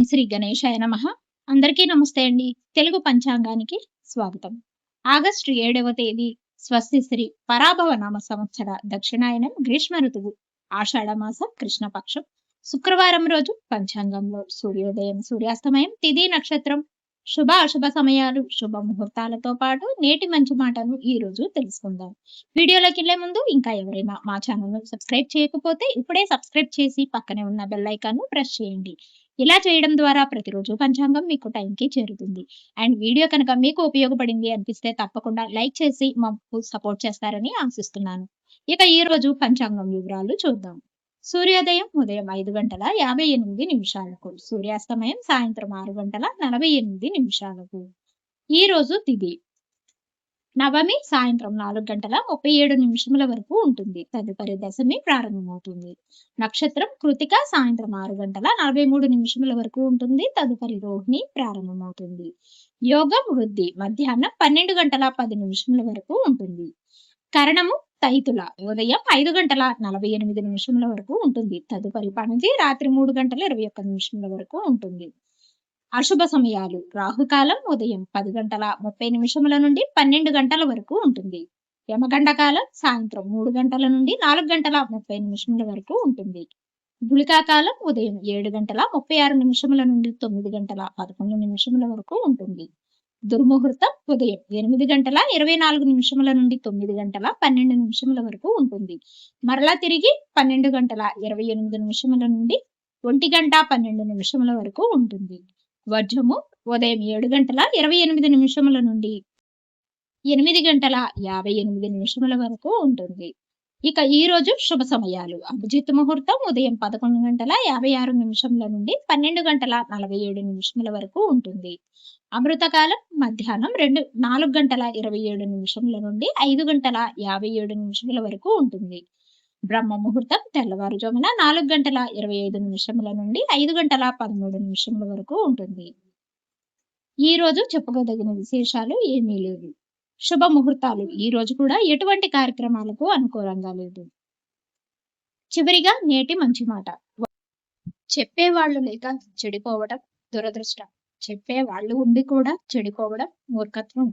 శ్రీ గణేశాయ నమః. అందరికీ నమస్తే అండి. తెలుగు పంచాంగానికి స్వాగతం. ఆగస్టు 7వ తేదీ స్వస్తి శ్రీ పరాభవ నామ సంవత్సర దక్షిణాయనం గ్రీష్మ ఋతువు ఆషాఢ మాసం కృష్ణపక్షం శుక్రవారం రోజు పంచాంగంలో సూర్యోదయం సూర్యాస్తమయం తిథి నక్షత్రం శుభ అశుభ సమయాలు శుభ ముహూర్తాలతో పాటు నేటి మంచి మాటను ఈ రోజు తెలుసుకుందాం. వీడియోలోకి వెళ్లే ముందు ఇంకా ఎవరైనా మా ఛానల్ ను సబ్స్క్రైబ్ చేయకపోతే ఇప్పుడే సబ్స్క్రైబ్ చేసి పక్కనే ఉన్న బెల్ ఐకాన్ ను ప్రెస్ చేయండి. ఇలా చేయడం ద్వారా ప్రతిరోజు పంచాంగం మీకు టైంకి చేరుతుంది. అండ్ వీడియో కనుక మీకు ఉపయోగపడింది అనిపిస్తే తప్పకుండా లైక్ చేసి మాకు సపోర్ట్ చేస్తారని ఆశిస్తున్నాను. ఇక ఈ రోజు పంచాంగం వివరాలు చూద్దాం. సూర్యోదయం ఉదయం 5:58 సూర్యాస్తమయం సాయంత్రం 6:48 ఈ రోజు తిథి నవమి సాయంత్రం 4:37 వరకు ఉంటుంది. తదుపరి దశమి ప్రారంభమవుతుంది. నక్షత్రం కృతిక సాయంత్రం 6:43 వరకు ఉంటుంది. తదుపరి రోహిణి ప్రారంభమవుతుంది. యోగం వృద్ధి మధ్యాహ్నం 12:10 వరకు ఉంటుంది. కరణము తైతుల ఉదయం 5:48 వరకు ఉంటుంది. తదుపరి పణజి రాత్రి 3:21 వరకు ఉంటుంది. అశుభ సమయాలు రాహుకాలం ఉదయం 10:30 నుండి 12 వరకు ఉంటుంది. యమగండ కాలం సాయంత్రం 3 నుండి 4:30 వరకు ఉంటుంది. గుళికా కాలం ఉదయం 7:36 నుండి 9:11 వరకు ఉంటుంది. దుర్ముహూర్తం ఉదయం 8:24 నుండి 9:12 వరకు ఉంటుంది. మరలా తిరిగి 12:28 నుండి 1:12 వరకు ఉంటుంది. వజ్రము ఉదయం 7:28 నుండి 8:58 వరకు ఉంటుంది. ఇక ఈ రోజు శుభ సమయాలు అభిజిత్ ముహూర్తం ఉదయం 11:56 నుండి 12:47 వరకు ఉంటుంది. అమృతకాలం మధ్యాహ్నం 4:27 నుండి 5:57 వరకు ఉంటుంది. బ్రహ్మ ముహూర్తం తెల్లవారుజామున 4:25 నుండి 5:13 వరకు ఉంటుంది. ఈ రోజు చెప్పుకోదగిన విశేషాలు ఏమీ లేవు. శుభ ముహూర్తాలు ఈ రోజు కూడా ఎటువంటి కార్యక్రమాలకు అనుకూలంగా లేదు. చివరిగా నేటి మంచి మాట. చెప్పేవాళ్ళు లేక చెడిపోవడం దురదృష్టం. చెప్పేవాళ్ళు ఉండి కూడా చెడిపోవడం మూర్ఖత్వం.